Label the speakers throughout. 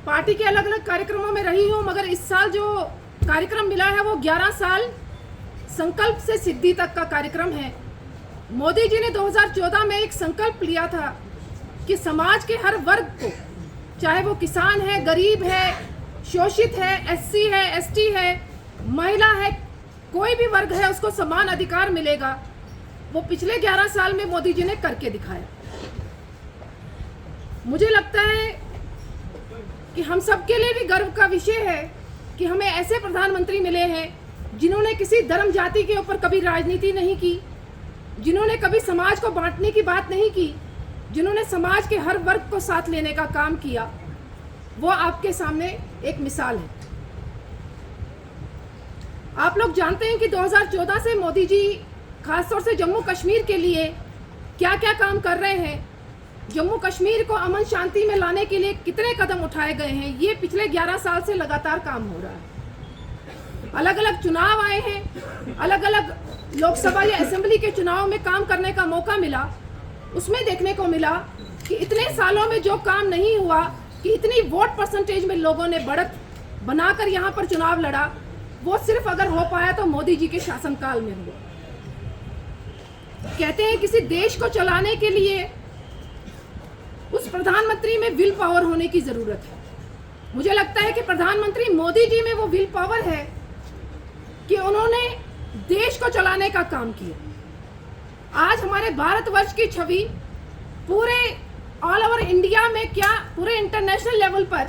Speaker 1: Party के अलग अलग कार्यक्रमों में रही हूँ, मगर इस साल जो कार्यक्रम मिला है वो 11 साल संकल्प से सिद्धि तक का कार्यक्रम है। मोदी जी ने 2014 में एक संकल्प लिया था कि समाज के हर वर्ग को, चाहे वो किसान है, गरीब है, शोषित है, एससी है, एसटी है, महिला है, कोई भी वर्ग है, उसको समान अधिकार मिलेगा। वो पिछले 11 साल में मोदी जी ने करके दिखाया। मुझे लगता है कि हम सबके लिए भी गर्व का विषय है कि हमें ऐसे प्रधानमंत्री मिले हैं जिन्होंने किसी धर्म जाति के ऊपर कभी राजनीति नहीं की, जिन्होंने कभी समाज को बांटने की बात नहीं की, जिन्होंने समाज के हर वर्ग को साथ लेने का काम किया। वो आपके सामने एक मिसाल है। आप लोग जानते हैं कि 2014 से मोदी जी खासतौर से जम्मू कश्मीर के लिए क्या क्या काम कर रहे हैं, जम्मू कश्मीर को अमन शांति में लाने के लिए कितने कदम उठाए गए हैं, ये पिछले 11 साल से लगातार काम हो रहा है। अलग अलग चुनाव आए हैं, अलग अलग लोकसभा या असेंबली के चुनाव में काम करने का मौका मिला। उसमें देखने को मिला कि इतने सालों में जो काम नहीं हुआ, कि इतनी वोट परसेंटेज में लोगों ने बढ़त बनाकर यहाँ पर चुनाव लड़ा, वो सिर्फ अगर हो पाया तो मोदी जी के शासनकाल में हुआ। कहते हैं किसी देश को चलाने के लिए उस प्रधानमंत्री में विल पावर होने की जरूरत है। मुझे लगता है कि प्रधानमंत्री मोदी जी में वो विल पावर है कि उन्होंने देश को चलाने का काम किया। आज हमारे भारतवर्ष की छवि पूरे ऑल ओवर इंडिया में, क्या पूरे इंटरनेशनल लेवल पर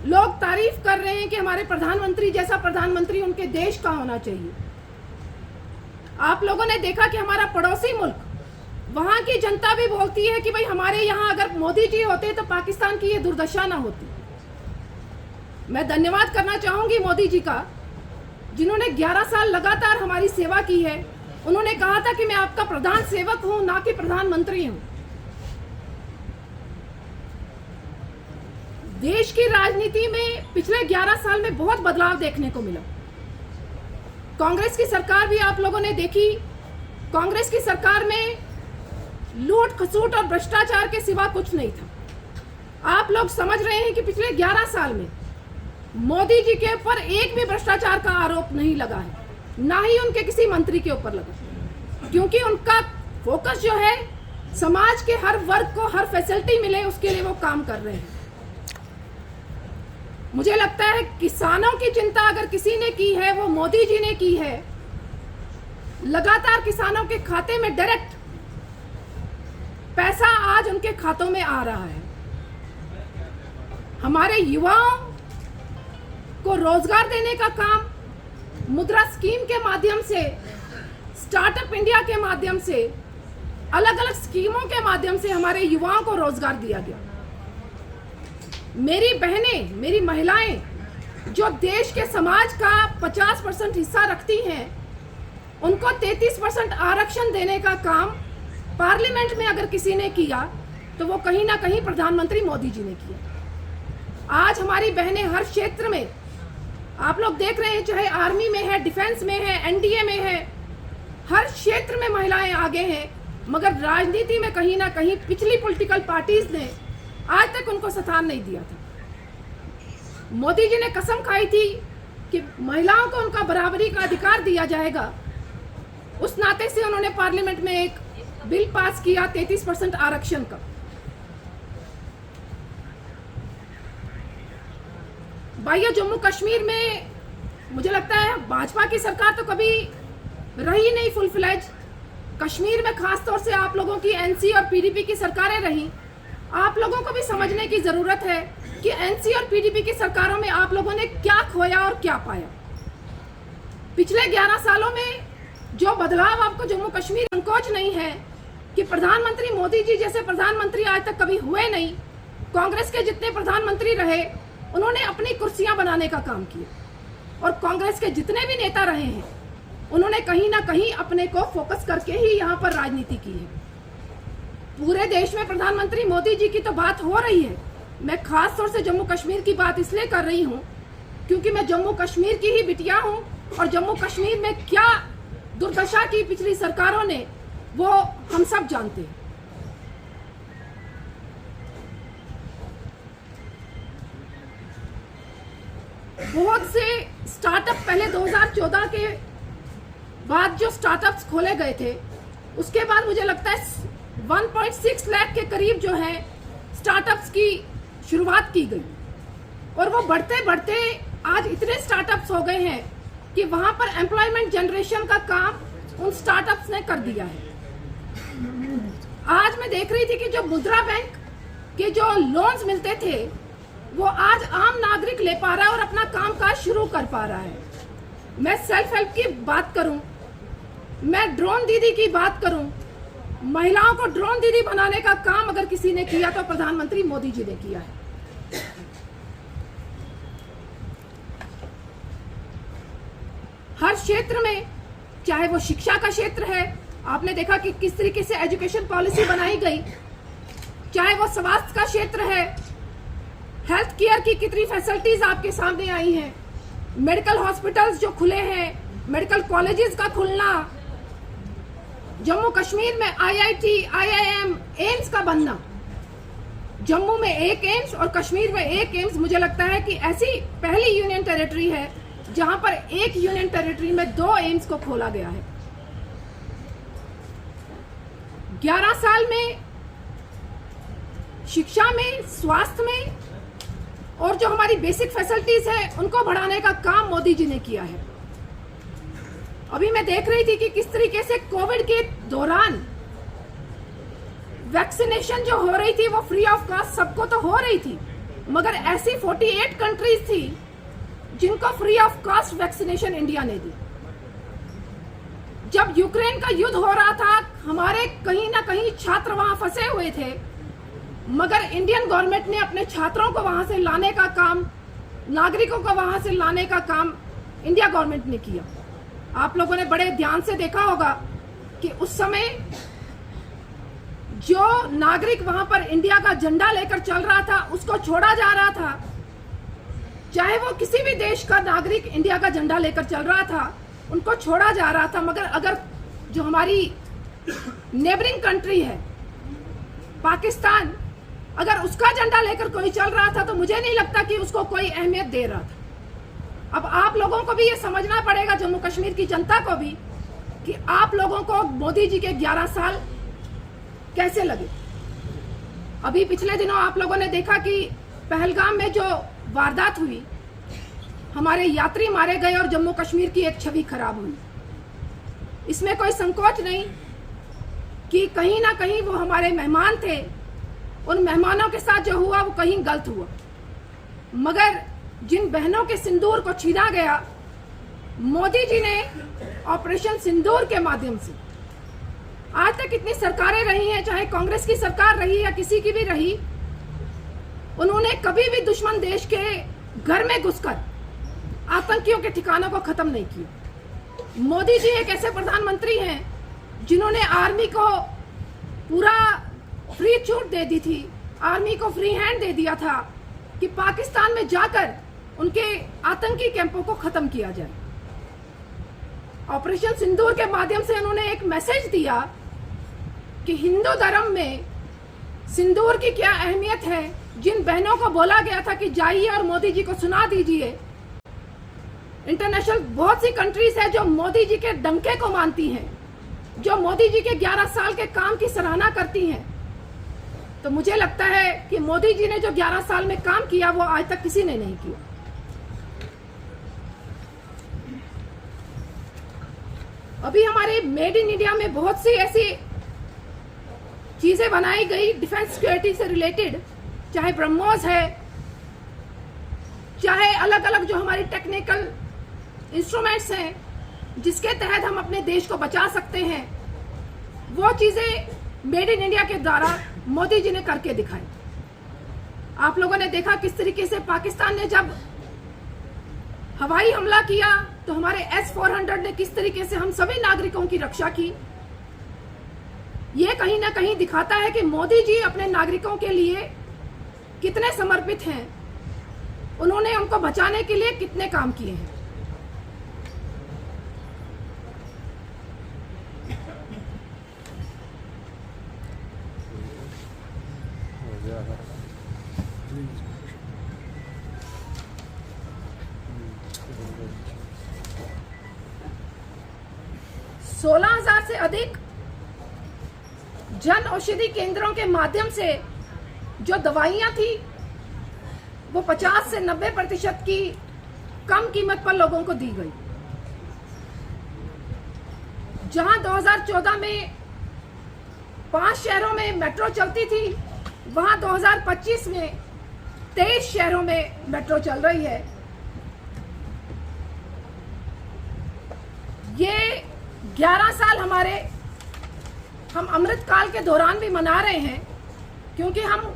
Speaker 1: लोग तारीफ कर रहे हैं कि हमारे प्रधानमंत्री जैसा प्रधानमंत्री उनके देश का होना चाहिए। आप लोगों ने देखा कि हमारा पड़ोसी मुल्क, वहां की जनता भी बोलती है कि भाई हमारे यहाँ अगर मोदी जी होते तो पाकिस्तान की ये दुर्दशा ना होती। मैं धन्यवाद करना चाहूंगी मोदी जी का, जिन्होंने 11 साल लगातार हमारी सेवा की है। उन्होंने कहा था कि मैं आपका प्रधान सेवक हूं, ना कि प्रधानमंत्री हूं। देश की राजनीति में पिछले 11 साल में बहुत बदलाव देखने को मिला। कांग्रेस की सरकार भी आप लोगों ने देखी। कांग्रेस की सरकार में लूट खसूट और भ्रष्टाचार के सिवा कुछ नहीं था। आप लोग समझ रहे हैं कि पिछले 11 साल में मोदी जी के ऊपर एक भी भ्रष्टाचार का आरोप नहीं लगा है, ना ही उनके किसी मंत्री के ऊपर लगा, क्योंकि उनका फोकस जो है समाज के हर वर्ग को हर फैसिलिटी मिले, उसके लिए वो काम कर रहे हैं। मुझे लगता है किसानों की चिंता अगर किसी ने की है वो मोदी जी ने की है। लगातार किसानों के खाते में डायरेक्ट पैसा आज उनके खातों में आ रहा है। हमारे युवाओं को रोजगार देने का काम मुद्रा स्कीम के माध्यम से, स्टार्टअप इंडिया के माध्यम से, अलग अलग स्कीमों के माध्यम से हमारे युवाओं को रोजगार दिया गया। मेरी बहनें, मेरी महिलाएं जो देश के समाज का 50% हिस्सा रखती हैं, उनको 33% आरक्षण देने का काम पार्लियामेंट में अगर किसी ने किया तो वो कहीं ना कहीं प्रधानमंत्री मोदी जी ने किया। आज हमारी बहनें हर क्षेत्र में, आप लोग देख रहे हैं, चाहे आर्मी में है, डिफेंस में है, एनडीए में है, हर क्षेत्र में महिलाएं आगे हैं। मगर राजनीति में कहीं ना कहीं पिछली पॉलिटिकल पार्टीज ने आज तक उनको स्थान नहीं दिया था। मोदी जी ने कसम खाई थी कि महिलाओं को उनका बराबरी का अधिकार दिया जाएगा। उस नाते से उन्होंने पार्लियामेंट में एक बिल पास किया 33% आरक्षण का। भाइयों, जम्मू कश्मीर में मुझे लगता है भाजपा की सरकार तो कभी रही नहीं फुल फ्लेज। कश्मीर में खास तौर से आप लोगों की एनसी और पीडीपी की सरकारें रही। आप लोगों को भी समझने की जरूरत है कि एनसी और पीडीपी की सरकारों में आप लोगों ने क्या खोया और क्या पाया। पिछले 11 सालों में जो बदलाव आपको जम्मू कश्मीर, संकोच नहीं है कि प्रधानमंत्री मोदी जी जैसे प्रधानमंत्री आज तक कभी हुए नहीं। कांग्रेस के जितने प्रधानमंत्री रहे उन्होंने अपनी कुर्सियां बनाने का काम किया, और कांग्रेस के जितने भी नेता रहे हैं उन्होंने कहीं ना कहीं अपने को फोकस करके ही यहाँ पर राजनीति की है। पूरे देश में प्रधानमंत्री मोदी जी की तो बात हो रही है। मैं खास तौर से जम्मू कश्मीर की बात इसलिए कर रही हूँ क्योंकि मैं जम्मू कश्मीर की ही बिटिया हूँ, और जम्मू कश्मीर में क्या दुर्दशा की पिछली सरकारों ने वो हम सब जानते हैं। बहुत से स्टार्टअप पहले 2014 के बाद जो स्टार्टअप्स खोले गए थे, उसके बाद मुझे लगता है 1.6 लाख के करीब जो है स्टार्टअप्स की शुरुआत की गई, और वो बढ़ते बढ़ते आज इतने स्टार्टअप्स हो गए हैं कि वहां पर एम्प्लॉयमेंट जनरेशन का काम उन स्टार्टअप्स ने कर दिया है। आज मैं देख रही थी कि जो मुद्रा बैंक के जो लोन्स मिलते थे वो आज आम नागरिक ले पा रहा है और अपना कामकाज शुरू कर पा रहा है। मैं सेल्फ हेल्प की बात करूं, मैं ड्रोन दीदी की बात करूं, महिलाओं को ड्रोन दीदी बनाने का काम अगर किसी ने किया तो प्रधानमंत्री मोदी जी ने किया है। हर क्षेत्र में, चाहे वो शिक्षा का क्षेत्र है, आपने देखा कि किस तरीके से एजुकेशन पॉलिसी बनाई गई, चाहे वो स्वास्थ्य का क्षेत्र है, हेल्थ केयर की कितनी फैसिलिटीज आपके सामने आई हैं, मेडिकल हॉस्पिटल्स जो खुले हैं, मेडिकल कॉलेजेस का खुलना, जम्मू कश्मीर में IIT, IIM, एम्स का बनना, जम्मू में एक एम्स और कश्मीर में एक एम्स, मुझे लगता है कि ऐसी पहली यूनियन टेरिटरी है जहां पर एक यूनियन टेरिटरी में 2 एम्स को खोला गया है। 11 साल में शिक्षा में, स्वास्थ्य में और जो हमारी बेसिक फैसिलिटीज है उनको बढ़ाने का काम मोदी जी ने किया है। अभी मैं देख रही थी कि किस तरीके से कोविड के दौरान वैक्सीनेशन जो हो रही थी वो फ्री ऑफ कॉस्ट सबको तो हो रही थी, मगर ऐसी 48 कंट्रीज थी जिनको free of cost vaccination India ने दी। जब यूक्रेन का युद्ध हो रहा था, हमारे कहीं ना कहीं छात्र वहां फंसे हुए थे, मगर इंडियन गवर्नमेंट ने अपने छात्रों को वहां से लाने का काम, नागरिकों को वहां से लाने का काम इंडिया गवर्नमेंट ने किया। आप लोगों ने बड़े ध्यान से देखा होगा कि उस समय जो नागरिक वहां पर इंडिया का झंडा लेकर चल रहा था उसको छोड़ा जा रहा था। चाहे वो किसी भी देश का नागरिक इंडिया का झंडा लेकर चल रहा था, उनको छोड़ा जा रहा था, मगर अगर जो हमारी नेबरिंग कंट्री है पाकिस्तान, अगर उसका झंडा लेकर कोई चल रहा था तो मुझे नहीं लगता कि उसको कोई अहमियत दे रहा था। अब आप लोगों को भी ये समझना पड़ेगा, जम्मू कश्मीर की जनता को भी, कि आप लोगों को मोदी जी के 11 साल कैसे लगे। अभी पिछले दिनों आप लोगों ने देखा कि पहलगाम में जो वारदात हुई, हमारे यात्री मारे गए और जम्मू कश्मीर की एक छवि खराब हुई। इसमें कोई संकोच नहीं कि कहीं ना कहीं वो हमारे मेहमान थे, उन मेहमानों के साथ जो हुआ वो कहीं गलत हुआ, मगर जिन बहनों के सिंदूर को छीना गया, मोदी जी ने ऑपरेशन सिंदूर के माध्यम से, आज तक इतनी सरकारें रही हैं, चाहे कांग्रेस की सरकार रही या किसी की भी रही, उन्होंने कभी भी दुश्मन देश के घर में घुसकर आतंकियों के ठिकानों को खत्म नहीं किया। मोदी जी एक ऐसे प्रधानमंत्री हैं जिन्होंने आर्मी को पूरा फ्री छूट दे दी थी, आर्मी को फ्री हैंड दे दिया था कि पाकिस्तान में जाकर उनके आतंकी कैंपों को खत्म किया जाए। ऑपरेशन सिंदूर के माध्यम से उन्होंने एक मैसेज दिया कि हिंदू धर्म में सिंदूर की क्या अहमियत है। जिन बहनों को बोला गया था कि जाइए और मोदी जी को सुना दीजिए, इंटरनेशनल बहुत सी कंट्रीज है जो मोदी जी के डंके को मानती हैं, जो मोदी जी के 11 साल के काम की सराहना करती हैं। तो मुझे लगता है कि मोदी जी ने जो 11 साल में काम किया वो आज तक किसी ने नहीं किया। अभी हमारे मेड इन इंडिया में बहुत सी ऐसी चीजें बनाई गई डिफेंस सिक्योरिटी से रिलेटेड, चाहे ब्रह्मोस है, चाहे अलग अलग जो हमारी टेक्निकल इंस्ट्रूमेंट्स हैं जिसके तहत हम अपने देश को बचा सकते हैं, वो चीजें मेड इन इंडिया के द्वारा मोदी जी ने करके दिखाई। आप लोगों ने देखा किस तरीके से पाकिस्तान ने जब हवाई हमला किया तो हमारे S-400 ने किस तरीके से हम सभी नागरिकों की रक्षा की। ये कहीं ना कहीं दिखाता है कि मोदी जी अपने नागरिकों के लिए कितने समर्पित हैं, उन्होंने उनको बचाने के लिए कितने काम किए हैं। 16,000 से अधिक जन औषधि केंद्रों के माध्यम से जो दवाइयां थी वो 50 से 90% की कम कीमत पर लोगों को दी गई। जहां 2014 में 5 शहरों में मेट्रो चलती थी, वहां 2025 में 23 शहरों में मेट्रो चल रही है। ये 11 साल हम अमृतकाल के दौरान भी मना रहे हैं, क्योंकि हम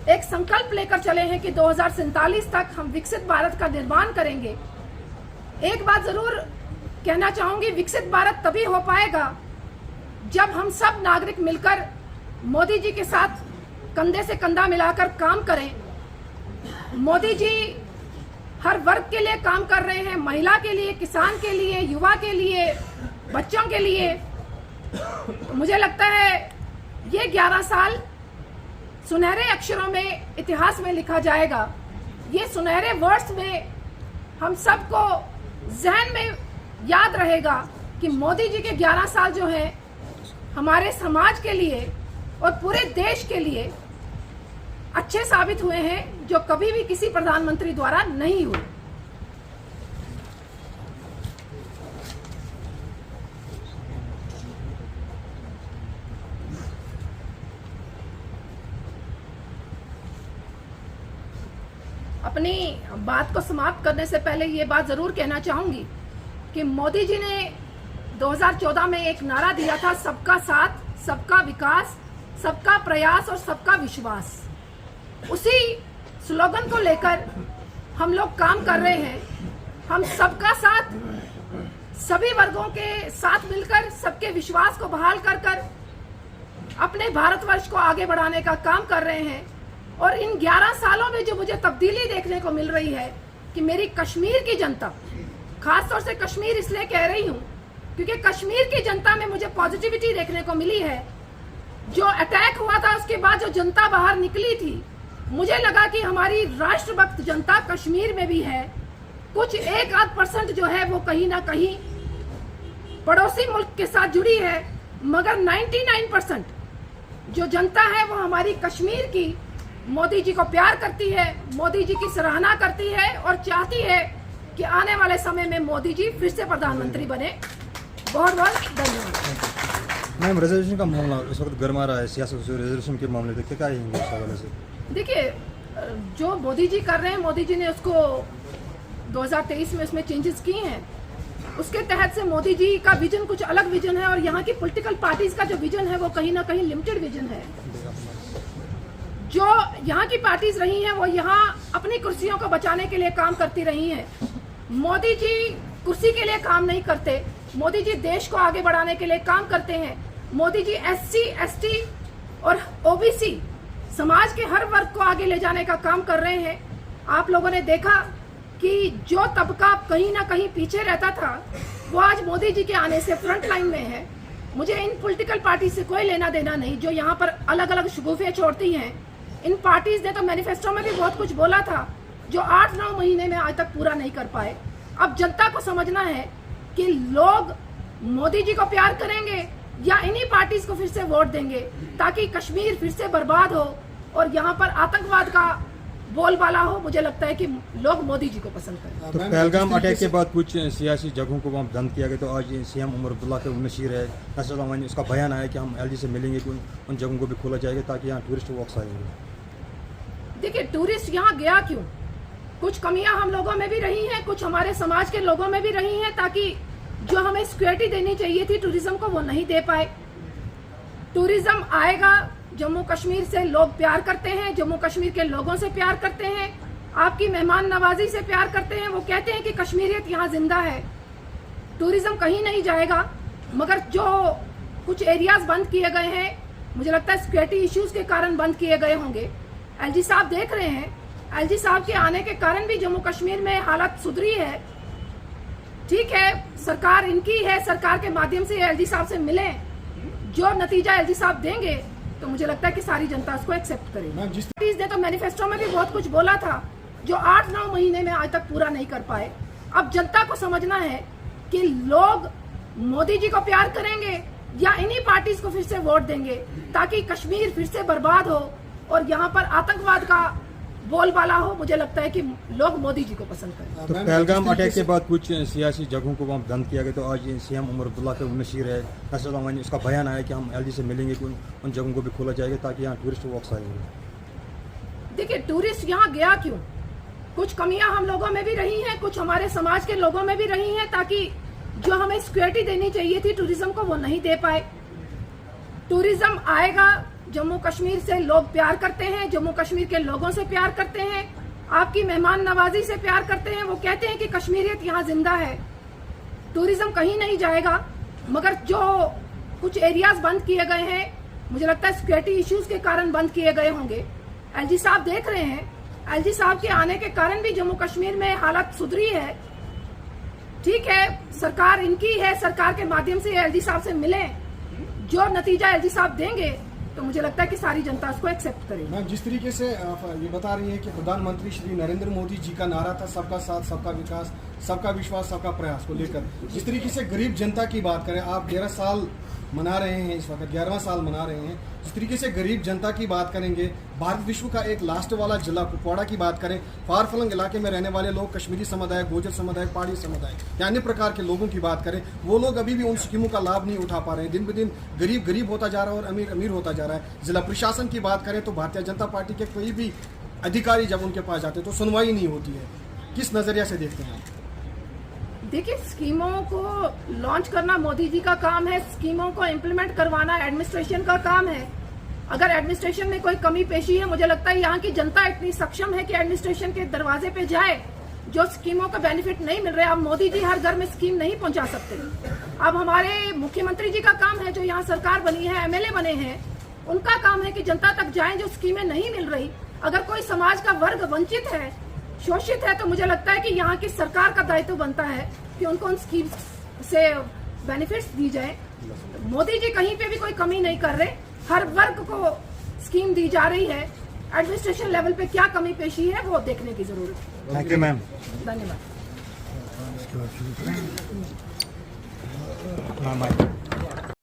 Speaker 1: एक संकल्प लेकर चले हैं कि 2047 तक हम विकसित भारत का निर्माण करेंगे। एक बात जरूर कहना चाहूंगी, विकसित भारत तभी हो पाएगा जब हम सब नागरिक मिलकर मोदी जी के साथ कंधे से कंधा मिलाकर काम करें। मोदी जी हर वर्ग के लिए काम कर रहे हैं, महिला के लिए, किसान के लिए, युवा के लिए, बच्चों के लिए। मुझे लगता है ये 11 साल सुनहरे अक्षरों में इतिहास में लिखा जाएगा। ये सुनहरे वर्ड्स में हम सबको जहन में याद रहेगा कि मोदी जी के 11 साल जो हैं हमारे समाज के लिए और पूरे देश के लिए अच्छे साबित हुए हैं, जो कभी भी किसी प्रधानमंत्री द्वारा नहीं हुए। अपनी बात को समाप्त करने से पहले ये बात जरूर कहना चाहूंगी कि मोदी जी ने 2014 में एक नारा दिया था, सबका साथ, सबका विकास, सबका प्रयास और सबका विश्वास। उसी स्लोगन को लेकर हम लोग काम कर रहे हैं। हम सबका साथ सभी वर्गों के साथ मिलकर सबके विश्वास को बहाल कर अपने भारतवर्ष को आगे बढ़ाने का काम कर रहे हैं। और इन 11 सालों में जो मुझे तब्दीली देखने को मिल रही है कि मेरी कश्मीर की जनता, खासतौर से कश्मीर इसलिए कह रही हूँ क्योंकि कश्मीर की जनता में मुझे पॉजिटिविटी देखने को मिली है। जो अटैक हुआ था उसके बाद जो जनता बाहर निकली थी, मुझे लगा कि हमारी राष्ट्रभक्त जनता कश्मीर में भी है। कुछ 1-8% जो है वो कहीं ना कहीं पड़ोसी मुल्क के साथ जुड़ी है, मगर 99% जो जनता है वो हमारी कश्मीर की मोदी जी को प्यार करती है, मोदी जी की सराहना करती है और चाहती है कि आने वाले समय में मोदी जी फिर से प्रधानमंत्री बने। बहुत बहुत धन्यवाद।
Speaker 2: मैम, रिजर्वेशन का मामला इस वक्त गर्मा रहा है, सियासत से रिजर्वेशन के मामले देखते क्या आएंगे इस हवाले से?
Speaker 1: देखिए, जो मोदी जी कर रहे हैं, मोदी जी ने उसको 2023 में उसमें चेंजेस किए हैं। उसके तहत से मोदी जी का विजन कुछ अलग विजन है और यहाँ की पॉलिटिकल पार्टीज का जो विजन है वो कहीं ना कहीं लिमिटेड विजन है। जो यहाँ की पार्टीज रही हैं वो यहाँ अपनी कुर्सियों को बचाने के लिए काम करती रही हैं। मोदी जी कुर्सी के लिए काम नहीं करते, मोदी जी देश को आगे बढ़ाने के लिए काम करते हैं। मोदी जी SC, ST और OBC समाज के हर वर्ग को आगे ले जाने का काम कर रहे हैं। आप लोगों ने देखा कि जो तबका कहीं ना कहीं पीछे रहता था वो आज मोदी जी के आने से फ्रंट लाइन में है। मुझे इन पॉलिटिकल पार्टी से कोई लेना देना नहीं जो यहाँ पर अलग अलग शगुफे छोड़ती हैं। इन पार्टीज ने तो मैनिफेस्टो में भी बहुत कुछ बोला था जो 8-9 महीने में आज तक पूरा नहीं कर पाए। अब जनता को समझना है कि लोग मोदी जी को प्यार करेंगे या इन्हीं पार्टीज को फिर से वोट देंगे ताकि कश्मीर फिर से बर्बाद हो और यहाँ पर आतंकवाद का बोलबाला हो। मुझे लगता है कि लोग मोदी जी को पसंद करें।
Speaker 2: तो पहलगाम अटैक के बाद कुछ सियासी जगहों को वहाँ बंद किया गया, तो आज CM उमर अब्दुल्ला के नशीर है नसरुल्लाह, उसका बयान आया कि हम LG से मिलेंगे कि उन जगहों को भी खोला जाएगा ताकि यहाँ टूरिस्ट वॉक्स आएंगे।
Speaker 1: देखिए, टूरिस्ट यहाँ गया क्यों? कुछ कमियां हम लोगों में भी रही हैं, कुछ हमारे समाज के लोगों में भी रही हैं, ताकि जो हमें सिक्योरिटी देनी चाहिए थी टूरिज्म को वो नहीं दे पाए। टूरिज्म आएगा, जम्मू कश्मीर से लोग प्यार करते हैं, जम्मू कश्मीर के लोगों से प्यार करते हैं, आपकी मेहमान नवाजी से प्यार करते हैं। वो कहते हैं कि कश्मीरियत यहाँ जिंदा है। टूरिज्म कहीं नहीं जाएगा, मगर जो कुछ एरियाज बंद किए गए हैं, मुझे लगता है सिक्योरिटी इश्यूज के कारण बंद किए गए होंगे। LG साहब देख रहे हैं, LG साहब के आने के कारण भी जम्मू कश्मीर में हालत सुधरी है। ठीक है, सरकार इनकी है, सरकार के माध्यम से LG साहब से मिले, जो नतीजा LG साहब देंगे तो मुझे लगता है कि सारी जनता उसको एक्सेप्ट करेगी। जिस ने तो मैनिफेस्टो में भी बहुत कुछ बोला था जो 8-9 महीने में आज तक पूरा नहीं कर पाए। अब जनता को समझना है कि लोग मोदी जी को प्यार करेंगे या इन्हीं पार्टीज को फिर से वोट देंगे ताकि कश्मीर फिर से बर्बाद हो और यहाँ पर आतंकवाद का बोलबाला हो। मुझे लगता है कि लोग मोदी जी को पसंद करें।
Speaker 2: तो पहलगाम अटैक के बाद कुछ सियासी जगहों को वहाँ बंद किया गया, तो आज सीएम उमर अब्दुल्ला के नशीर है नसरुल्लाह वानी, उसका बयान आया कि हम एलजी से मिलेंगे कि उन जगहों को भी खोला जाएगा ताकि यहाँ टूरिस्ट वॉक्स आएंगे।
Speaker 1: देखिए, टूरिस्ट यहाँ गया क्यों? कुछ कमियां हम लोगों में भी रही हैं, कुछ हमारे समाज के लोगों में भी रही हैं, ताकि जो हमें सिक्योरिटी देनी चाहिए थी टूरिज्म को वो नहीं दे पाए। टूरिज्म आएगा, जम्मू कश्मीर से लोग प्यार करते हैं, जम्मू कश्मीर के लोगों से प्यार करते हैं, आपकी मेहमान नवाजी से प्यार करते हैं। वो कहते हैं कि कश्मीरियत यहाँ जिंदा है। टूरिज्म कहीं नहीं जाएगा, मगर जो कुछ एरियाज बंद किए गए हैं, मुझे लगता है सिक्योरिटी इश्यूज के कारण बंद किए गए होंगे। एलजी साहब देख रहे हैं, एलजी साहब के आने के कारण भी जम्मू कश्मीर में हालत सुधरी है। ठीक है, सरकार इनकी है, सरकार के माध्यम से एलजी साहब से मिले, जो नतीजा एलजी साहब देंगे तो मुझे लगता है कि सारी जनता उसको एक्सेप्ट करेगी।
Speaker 3: मैम, जिस तरीके से ये बता रही है कि प्रधानमंत्री श्री नरेंद्र मोदी जी का नारा था सबका साथ, सबका विकास, सबका विश्वास, सबका प्रयास को लेकर, जिस तरीके से गरीब जनता की बात करें, आप 11 साल मना रहे हैं, इस वक्त 11वां साल मना रहे हैं, जिस तरीके से गरीब जनता की बात करेंगे, भारत विश्व का एक लास्ट वाला जिला कुपवाड़ा की बात करें, फार फ्लंग इलाके में रहने वाले लोग, कश्मीरी समुदाय, गोजर समुदाय, पहाड़ी समुदाय या अन्य प्रकार के लोगों की बात करें, वो लोग अभी भी उन स्कीमों का लाभ नहीं उठा पा रहे हैं। दिन ब दिन गरीब गरीब होता जा रहा है और अमीर अमीर होता जा रहा है। जिला प्रशासन की बात करें तो भारतीय जनता पार्टी के कोई भी अधिकारी जब उनके पास जाते हैं तो सुनवाई नहीं होती है। किस नजरिया से देखते हैं?
Speaker 1: देखिए, स्कीमों को लॉन्च करना मोदी जी का काम है, स्कीमों को इम्प्लीमेंट करवाना एडमिनिस्ट्रेशन का काम है। अगर एडमिनिस्ट्रेशन में कोई कमी पेशी है, मुझे लगता है यहाँ की जनता इतनी सक्षम है कि एडमिनिस्ट्रेशन के दरवाजे पे जाए। जो स्कीमों का बेनिफिट नहीं मिल रहा है, अब मोदी जी हर घर में स्कीम नहीं पहुंचा सकते। अब हमारे मुख्यमंत्री जी का काम है, जो यहाँ सरकार बनी है, एमएलए बने हैं, उनका काम है कि जनता तक जाएं जो स्कीमें नहीं मिल रही। अगर कोई समाज का वर्ग वंचित है, शोषित है, तो मुझे लगता है कि यहाँ की सरकार का दायित्व बनता है कि उनको उन स्कीम से बेनिफिट्स दी जाए। मोदी जी कहीं पे भी कोई कमी नहीं कर रहे, हर वर्ग को स्कीम दी जा रही है। एडमिनिस्ट्रेशन लेवल पे क्या कमी पेशी है वो देखने की जरूरत है।
Speaker 2: थैंक यू मैम,
Speaker 1: धन्यवाद।
Speaker 2: हाँ,